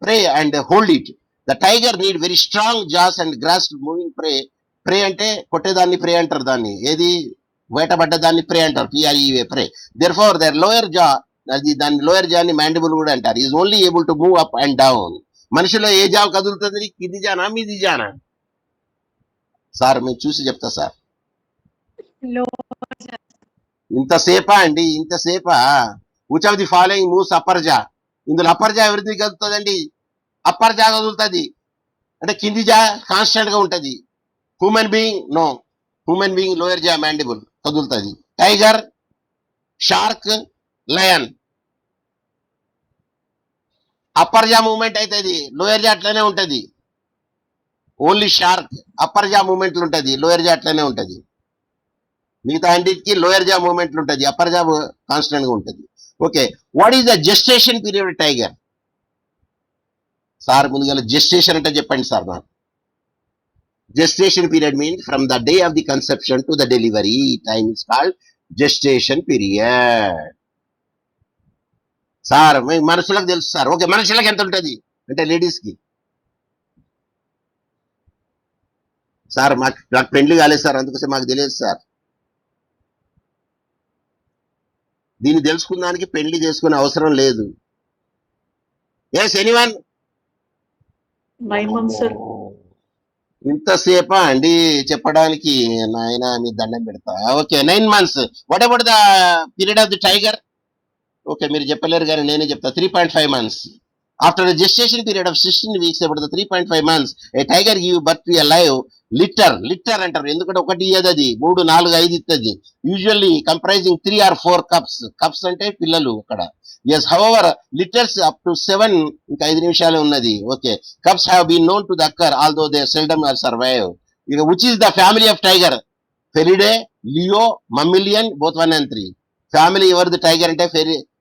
[SPEAKER 1] prey and hold it. The tiger need very strong jaws and grasp moving prey. Prey అంటే కొట్టేదాన్ని prey అంటారు, దాన్ని ఏది వేటబడ్డదాన్ని prey అంటారు, PREA prey. Therefore their lower jaw, అది దాని lower Johnny mandible కూడా అంటారు, is only able to move up and down. మనిషిలో ఏ జావ కదులుతుంది? కింది జానా మీది జానా? సార్ మేము చూసి చెప్తా సార్.
[SPEAKER 5] Lower.
[SPEAKER 1] ఇంతసేపా అండి, ఇంతసేపా? Which of the following moves upper jaw? ఇందులో అప్పర్ జా ఎవరిది కదులుతుందండి? అప్పర్ జా కదులుతుంది. అంటే కింది జా కాన్స్టెంట్ గా ఉంటది. Human being no, human being lower jaw mandible కదులుతుంది. Tiger, shark, lion upper jaw movement అవుతుంది, లోయర్ జా అట్లనే ఉంటది. ఓన్లీ షార్క్ అప్పర్ జా మూవ్మెంట్లు ఉంటది, లోయర్ జా అట్లనే ఉంటది. మిగతా అన్నిటికి లోయర్ జా మూవ్మెంట్లు ఉంటది, అప్పర్ జా కాన్స్టెంట్ గా ఉంటది. Okay, what is the gestation period tiger? Sir ముందుగా జెస్టేషన్ అంటే చెప్పండి సార్ నాకు. Gestation period means from the day of the conception to the delivery time is called gestation period. Sir మనుషులకు తెలుసు సార్. ఓకే, మనుషులకు ఎంత ఉంటది అంటే లేడీస్ కి? సార్ నాకు పెళ్లి కాలేదు సార్, అందుకోసం మాకు తెలియదు సార్. దీన్ని తెలుసుకున్నానికి పెళ్లి చేసుకునే అవసరం లేదు. Yes anyone?
[SPEAKER 2] 9 months sir.
[SPEAKER 1] ఇంతసేపా అండి చెప్పడానికి? నాయన మీ దండం పెడతా. Okay, 9 months. What about the period of the tiger? Okay, మీరు చెప్పలేరు కానీ నేనే చెప్తా. 3.5 months. After the gestation period of 16 weeks, about the 3.5 months, a tiger give birth to a live litter అంటారు. ఎందుకంటే ఒకటి ఇయ్యదు, అది 3, 4, 5 ఇస్తుంది. యూజువల్లీ కంప్రైజింగ్ 3 or 4 కప్స్ అంటే పిల్లలు అక్కడ. Yes, however litters up to 7. ఇంకా 5 నిమిషాలే ఉన్నది. Okay, cubs have been known to దక్కర్ although they seldom are survive. ఇక which is the family of tiger? Felidae, Leo, mammalian, both 1 and 3. Family ఎవరిది tiger అంటే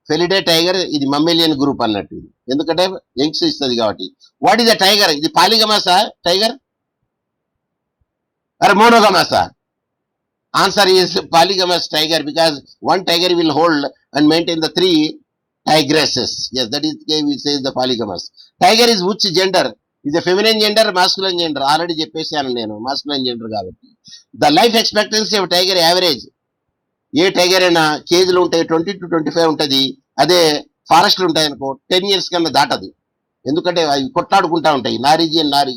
[SPEAKER 1] ఫెలిడే టైగర్, ఇది mammalian group అన్నట్టు, ఎందుకంటే యంగ్స్ ఇస్తుంది కాబట్టి. What is the tiger? ఇది పాలిగమాసా tiger or monogamous? Answer is polygamous tiger because one tiger will hold and maintain the 3 tigresses. Yes, that is why we say the polygamous. Tiger is which gender? Is a feminine gender, masculine gender? Already చెప్పేసాను నేను, masculine gender కాబట్టి. The life expectancy of tiger average, A tiger అయినా కేజీలో ఉంటాయి 20 to 25 ఉంటుంది. అదే ఫారెస్ట్లు ఉంటాయి అనుకో 10 years కన్నా దాటదు. ఎందుకంటే అవి కొట్లాడుకుంటా ఉంటాయి, నా రీజియన్ అని.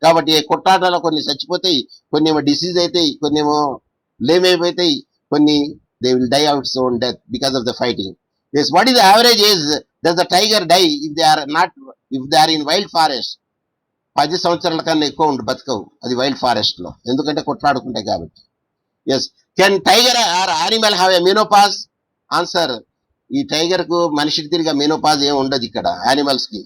[SPEAKER 1] కాబట్టి కొట్లాటలో కొన్ని చచ్చిపోతాయి, కొన్ని ఏమో డిసీజ్ అవుతాయి, కొన్ని ఏమో లేమ్ అయిపోతాయి, కొన్ని They will die of its own death because of the fighting. Yes, what is the average age does the tiger die if they are in wild forest? 10 సంవత్సరాల కన్నా ఎక్కువ ఉండి బతకవు అది వైల్డ్ ఫారెస్ట్ లో, ఎందుకంటే కొట్లాడుకుంటాయి కాబట్టి. Yes, can tiger are animal have a menopause? Answer, ఈ టైగర్ కు మనిషికి తిరిగి మెనోపాజ్ ఏమి ఉండదు ఇక్కడ యానిమల్స్ కి.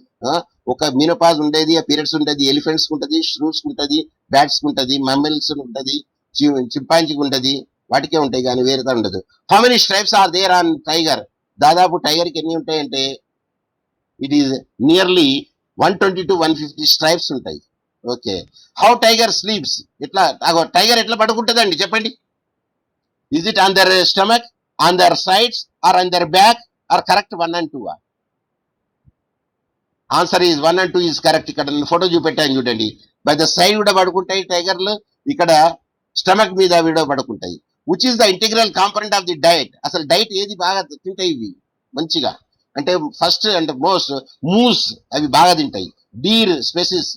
[SPEAKER 1] ఒక మెనోపాజ్ ఉండేది, పీరియడ్స్ ఉండేది, ఎలిఫెంట్స్ ఉంటది, ష్రూట్స్ ఉంటది, బ్యాట్స్ ఉంటది, మమ్మల్స్ ఉంటది, చింపాంజీకి ఉంటది, వాటికే ఉంటాయి కానీ వేరేదా ఉండదు. How many stripes are there on tiger? దాదాపు టైగర్ కి ఎన్ని ఉంటాయంటే it is nearly 120 to 150 stripes ఉంటాయి. Okay, how tiger sleeps? ఎట్లా టైగర్ ఎట్లా పడుకుంటుందండి చెప్పండి? Is it on their stomach, on their sides, or on their back, or correct 1 and 2? Answer is 1 and 2 is correct. ఇక్కడ నేను ఫోటో చూపెట్టాను చూడండి, by the side కూడా పడుకుంటాయి టైగర్లు, ఇక్కడ స్టమక్ మీద కూడా పడుకుంటాయి. Which is the integral component of the diet? అసలు diet ఏది బాగా తింటాయి ఇవి మంచిగా అంటే? ఫస్ట్ అంటే మోస్ట్ మూస్ అవి బాగా తింటాయి, డీర్ స్పెసిస్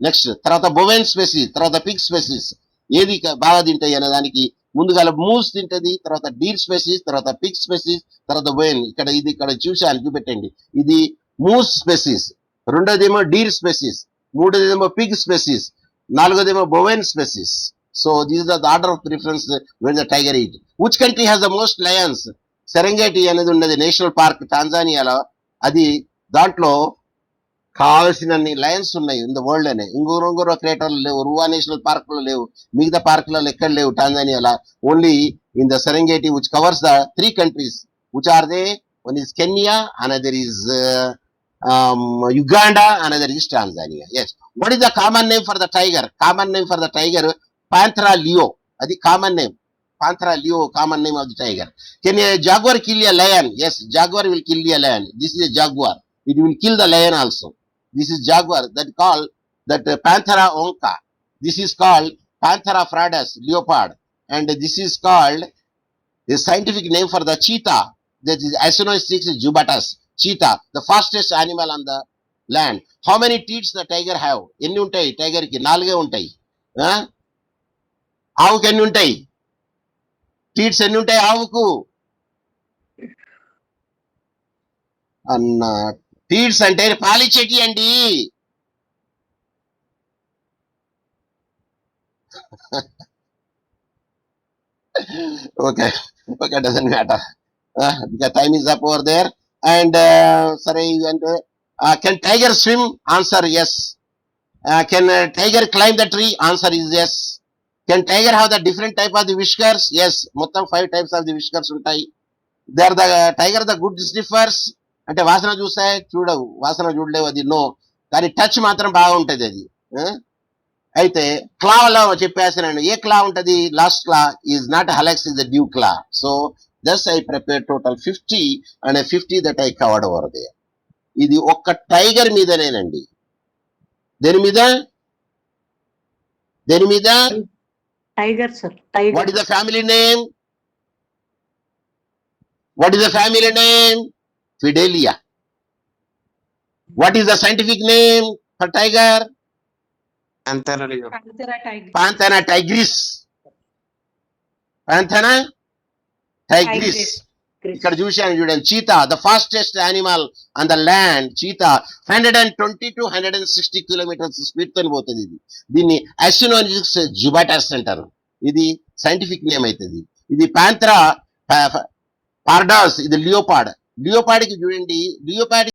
[SPEAKER 1] నెక్స్ట్, తర్వాత బొవెన్ స్పెసిస్, తర్వాత పిగ్ స్పెసిస్. ఏది బాగా తింటాయి అనే దానికి ముందుగా మూస్ తింటది, తర్వాత డీర్ స్పెసిస్, తర్వాత పిగ్ స్పెసిస్, తర్వాత బొవెన్. ఇక్కడ చూశాను, చూపెట్టండి. ఇది మూస్ స్పెసిస్, రెండోదేమో డీర్ స్పెసిస్, మూడోదేమో పిగ్ స్పెసిస్, నాలుగోదేమో bovine species. So this is the order of preference when the tiger eat. Which country has the most lions? Serengeti అనేది ఉన్నది నేషనల్ పార్క్ టాంజానియాలో. అది దాంట్లో కావలసినన్ని లయన్స్ ఉన్నాయి ఇన్ ద వరల్డ్ అనే. ఇంగోరో క్రేటర్లు లేవు, రువా నేషనల్ పార్క్ లో లేవు, మిగతా పార్కులలో ఎక్కడ లేవు టాంజానియాలో. Only in the Serengeti which covers the 3 countries. Which are they? One is Kenya, another is Uganda, another is Tanzania. Yes. What is the common name for the tiger? Common name for the tiger, Panthera leo. That is common name. Panthera leo, common name of the tiger. Can a jaguar kill a lion? Yes, jaguar will kill a lion. This is a jaguar. It will kill the lion also. This is jaguar. That Panthera onca. This is called Panthera fraudus, leopard. And this is called the scientific name for the cheetah. That is Acinonyx jubatus. Cheetah, the fastest animal on the land. How many teeth the tiger have? ఎన్ని ఉంటాయి tiger కి? 4 ఉంటాయి. ఆవుకి ఎన్ని ఉంటాయి? Treats ఎన్ని ఉంటాయి ఆవుకు? అన్న టీట్స్ అంటే పాలిచ్చేటి అండి. Okay, doesn't matter. The time is up over there. And can tiger swim? Answer yes. Can tiger climb the tree? Answer is yes. Can tiger have the different type of the whiskers? Yes. మొత్తం 5 types of the whiskers ఉంటాయి. They are the tiger the good sniffers. అంటే వాసన చూస్తాయి, చూడవు, వాసన చూడలేవు, అది no. కానీ టచ్ మాత్రం బాగుంటది అది. అయితే క్లాలో చెప్పేసాను, ఏ క్లా ఉంటది? Last claw is not hallux, is the dew claw. So thus I prepared total 50 and a 50 that I covered over there. ఇది ఒక్క టైగర్ మీదనేనండి. దేని మీద?
[SPEAKER 2] Tiger, sir. Tiger.
[SPEAKER 1] What is the family name? What is the family name? Fidelia. What is the scientific name for tiger?
[SPEAKER 3] Panthera leo.
[SPEAKER 5] Panthera tiger.
[SPEAKER 1] Panthera tigris. Panthera tigris. ఇక్కడ చూశాను చూడండి, cheetah the fastest animal on the land. Cheetah 120 to 160 kilometers speed తో పోతుంది. దీన్ని అసినోనిక్స్ జుబాటస్ అంటారు. ఇది scientific name అవుతుంది. ఇది పాంథెరా పార్డాస్, ఇది లియోపార్డ్. లియోపార్డ్ కి చూడండి, లియోపార్డ్